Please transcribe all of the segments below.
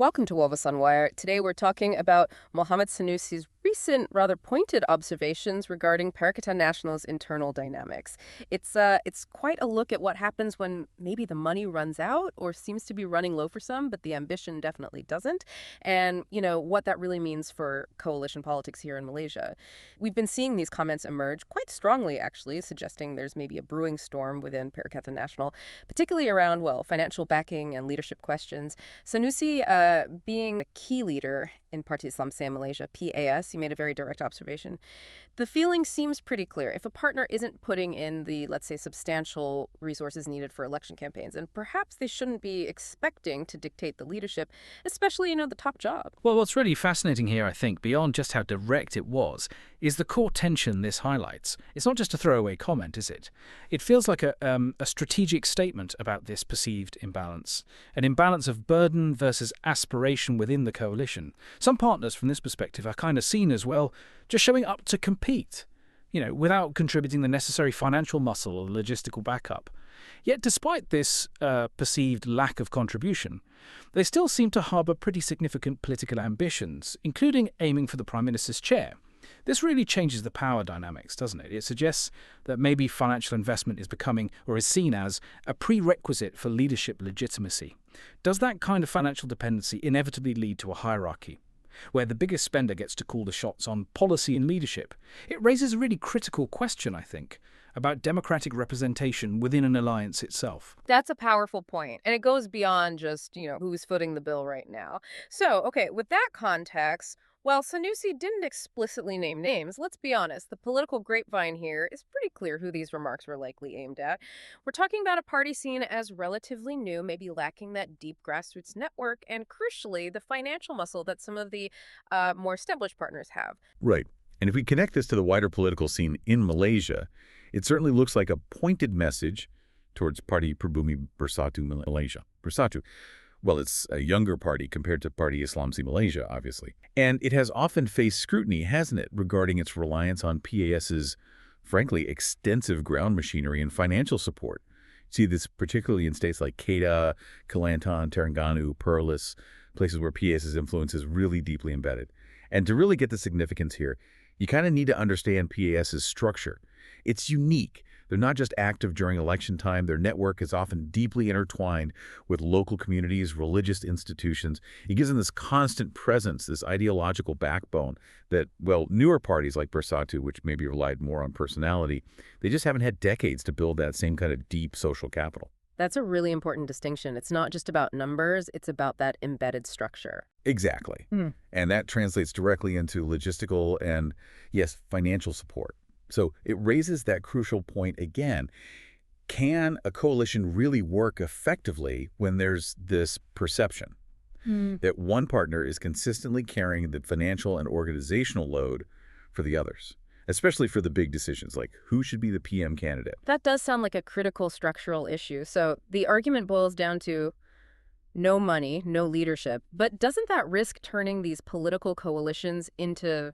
Welcome to Wolves on Wire. Today we're talking about Mohammed Sanusi's recent, rather pointed observations regarding Perikatan Nasional's internal dynamics. It's quite a look at what happens when maybe the money runs out or seems to be running low for some, but the ambition definitely doesn't, and, what that really means for coalition politics here in Malaysia. We've been seeing these comments emerge quite strongly, actually, suggesting there's maybe a brewing storm within Perikatan Nasional, particularly around, well, financial backing and leadership questions. Sanusi, being a key leader in Parti Islam Saya Malaysia, PAS, you made a very direct observation. The feeling seems pretty clear. If a partner isn't putting in the, let's say, substantial resources needed for election campaigns, and perhaps they shouldn't be expecting to dictate the leadership, especially, the top job. Well, what's really fascinating here, I think, beyond just how direct it was, is the core tension this highlights. It's not just a throwaway comment, is it? It feels like a strategic statement about this perceived imbalance, an imbalance of burden versus aspiration within the coalition. Some partners, from this perspective, are kind of seen as, well, just showing up to compete, without contributing the necessary financial muscle or logistical backup. Yet, despite this perceived lack of contribution, they still seem to harbour pretty significant political ambitions, including aiming for the Prime Minister's chair. This really changes the power dynamics, doesn't it? It suggests that maybe financial investment is becoming, or is seen as, a prerequisite for leadership legitimacy. Does that kind of financial dependency inevitably lead to a hierarchy, where the biggest spender gets to call the shots on policy and leadership? It raises a really critical question, I think, about democratic representation within an alliance itself. That's a powerful point, and it goes beyond just, who's footing the bill right now. So, okay, with that context, while Sanusi didn't explicitly name names, let's be honest, the political grapevine here is pretty clear who these remarks were likely aimed at. We're talking about a party seen as relatively new, maybe lacking that deep grassroots network, and crucially, the financial muscle that some of the more established partners have. Right. And if we connect this to the wider political scene in Malaysia, it certainly looks like a pointed message towards Parti Pribumi Bersatu Malaysia. Bersatu. Well, it's a younger party compared to Parti Islam Saya Malaysia, obviously. And it has often faced scrutiny, hasn't it, regarding its reliance on PAS's, frankly, extensive ground machinery and financial support. See this particularly in states like Kedah, Kelantan, Terengganu, Perlis, places where PAS's influence is really deeply embedded. And to really get the significance here, you kind of need to understand PAS's structure. It's unique. They're not just active during election time. Their network is often deeply intertwined with local communities, religious institutions. It gives them this constant presence, this ideological backbone that, well, newer parties like Bersatu, which maybe relied more on personality, they just haven't had decades to build that same kind of deep social capital. That's a really important distinction. It's not just about numbers, it's about that embedded structure. Exactly. And that translates directly into logistical and, yes, financial support. So it raises that crucial point again. Can a coalition really work effectively when there's this perception that one partner is consistently carrying the financial and organizational load for the others, especially for the big decisions like who should be the PM candidate? That does sound like a critical structural issue. So the argument boils down to no money, no leadership. But doesn't that risk turning these political coalitions into,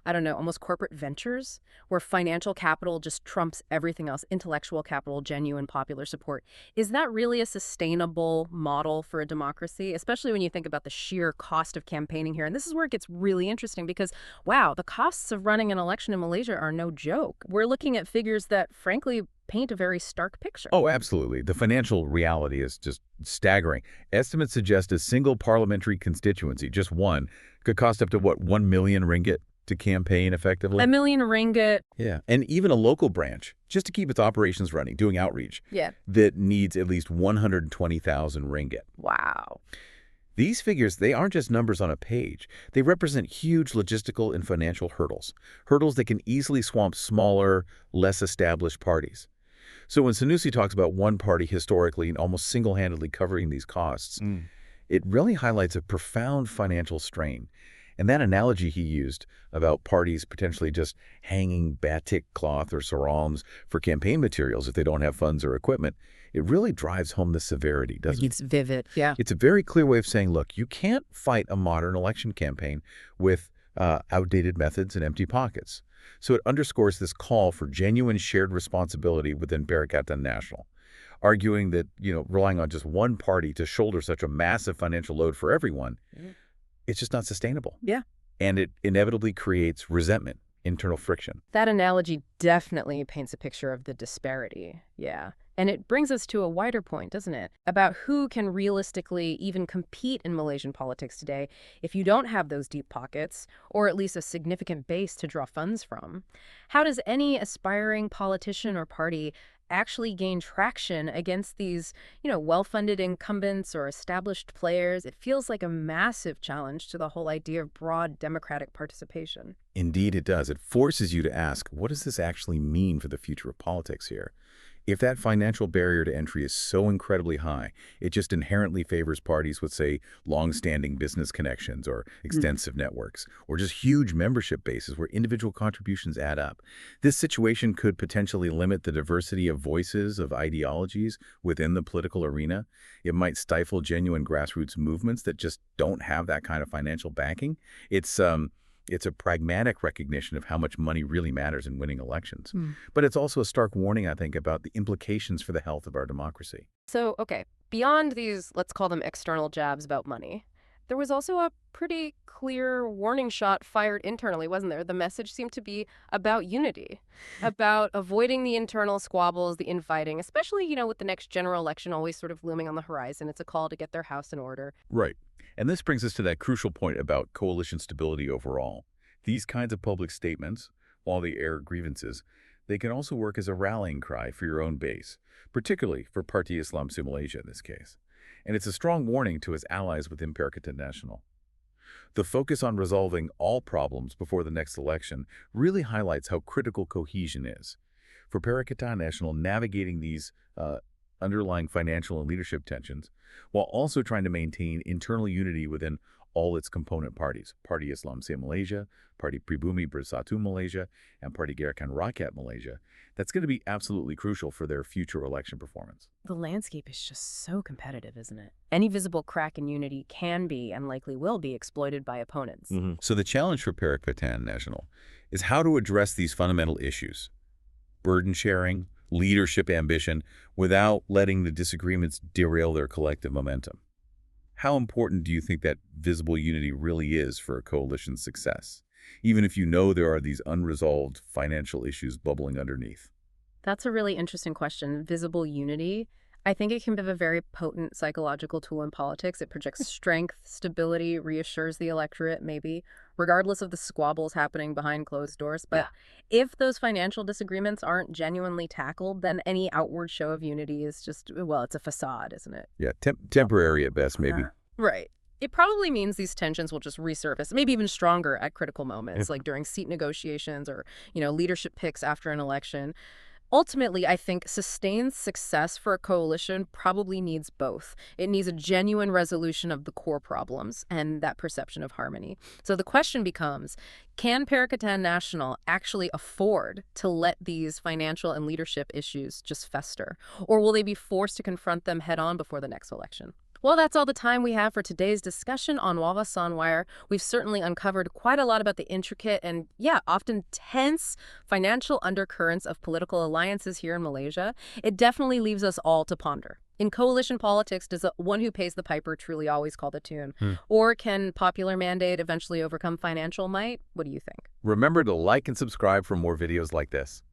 I don't know, almost corporate ventures where financial capital just trumps everything else, intellectual capital, genuine popular support? Is that really a sustainable model for a democracy, especially when you think about the sheer cost of campaigning here? And this is where it gets really interesting because, wow, the costs of running an election in Malaysia are no joke. We're looking at figures that, frankly, paint a very stark picture. Oh, absolutely. The financial reality is just staggering. Estimates suggest a single parliamentary constituency, just one, could cost up to, what, 1 million ringgit to campaign effectively? 1 million ringgit. Yeah. And even a local branch, just to keep its operations running, doing outreach, Yeah. that needs at least 120,000 ringgit. Wow. These figures, they aren't just numbers on a page. They represent huge logistical and financial hurdles, hurdles that can easily swamp smaller, less established parties. So when Sanusi talks about one party historically and almost single-handedly covering these costs, it really highlights a profound financial strain. And that analogy he used about parties potentially just hanging batik cloth or saroms for campaign materials if they don't have funds or equipment, it really drives home the severity, doesn't it? It's vivid, yeah. It's a very clear way of saying, look, you can't fight a modern election campaign with outdated methods and empty pockets. So it underscores this call for genuine shared responsibility within Perikatan Nasional, arguing that, relying on just one party to shoulder such a massive financial load for everyone it's just not sustainable. Yeah. And it inevitably creates resentment, internal friction. That analogy definitely paints a picture of the disparity. Yeah. And it brings us to a wider point, doesn't it? About who can realistically even compete in Malaysian politics today if you don't have those deep pockets, or at least a significant base to draw funds from. How does any aspiring politician or party actually gain traction against these, well-funded incumbents or established players? It feels like a massive challenge to the whole idea of broad democratic participation. Indeed, it does. It forces you to ask, what does this actually mean for the future of politics here? If that financial barrier to entry is so incredibly high, it just inherently favors parties with, say, long-standing business connections or extensive networks, or just huge membership bases where individual contributions add up. This situation could potentially limit the diversity of voices, of ideologies within the political arena. It might stifle genuine grassroots movements that just don't have that kind of financial backing. It's a pragmatic recognition of how much money really matters in winning elections. But it's also a stark warning, I think, about the implications for the health of our democracy. So, okay, beyond these, let's call them external jabs about money, there was also a pretty clear warning shot fired internally, wasn't there? The message seemed to be about unity, about avoiding the internal squabbles, the infighting, especially, with the next general election always sort of looming on the horizon. It's a call to get their house in order. Right. And this brings us to that crucial point about coalition stability overall. These kinds of public statements, while they air grievances, they can also work as a rallying cry for your own base, particularly for Parti Islam Malaysia in this case. And it's a strong warning to its allies within Perikatan Nasional. The focus on resolving all problems before the next election really highlights how critical cohesion is. For Perikatan Nasional, navigating these underlying financial and leadership tensions, while also trying to maintain internal unity within all its component parties, Parti Islam Malaysia, Parti Pribumi Bersatu Malaysia, and Parti Gerakan Rakyat Malaysia, that's going to be absolutely crucial for their future election performance. The landscape is just so competitive, isn't it? Any visible crack in unity can be, and likely will be, exploited by opponents. So the challenge for Perikatan Nasional is how to address these fundamental issues: burden sharing, leadership ambition, without letting the disagreements derail their collective momentum. How important do you think that visible unity really is for a coalition's success, even if you know there are these unresolved financial issues bubbling underneath? That's a really interesting question. Visible unity. I think it can be a very potent psychological tool in politics. It projects strength, stability, reassures the electorate, maybe, regardless of the squabbles happening behind closed doors. But if those financial disagreements aren't genuinely tackled, then any outward show of unity is just, well, it's a facade, isn't it? Yeah, temporary at best, maybe. Right. It probably means these tensions will just resurface, maybe even stronger at critical moments, like during seat negotiations or, leadership picks after an election. Ultimately, I think sustained success for a coalition probably needs both. It needs a genuine resolution of the core problems and that perception of harmony. So the question becomes, can Perikatan Nasional actually afford to let these financial and leadership issues just fester? Or will they be forced to confront them head on before the next election? Well, that's all the time we have for today's discussion on Wawasan Wire. We've certainly uncovered quite a lot about the intricate and, often tense financial undercurrents of political alliances here in Malaysia. It definitely leaves us all to ponder. In coalition politics, does the one who pays the piper truly always call the tune? Or can popular mandate eventually overcome financial might? What do you think? Remember to like and subscribe for more videos like this.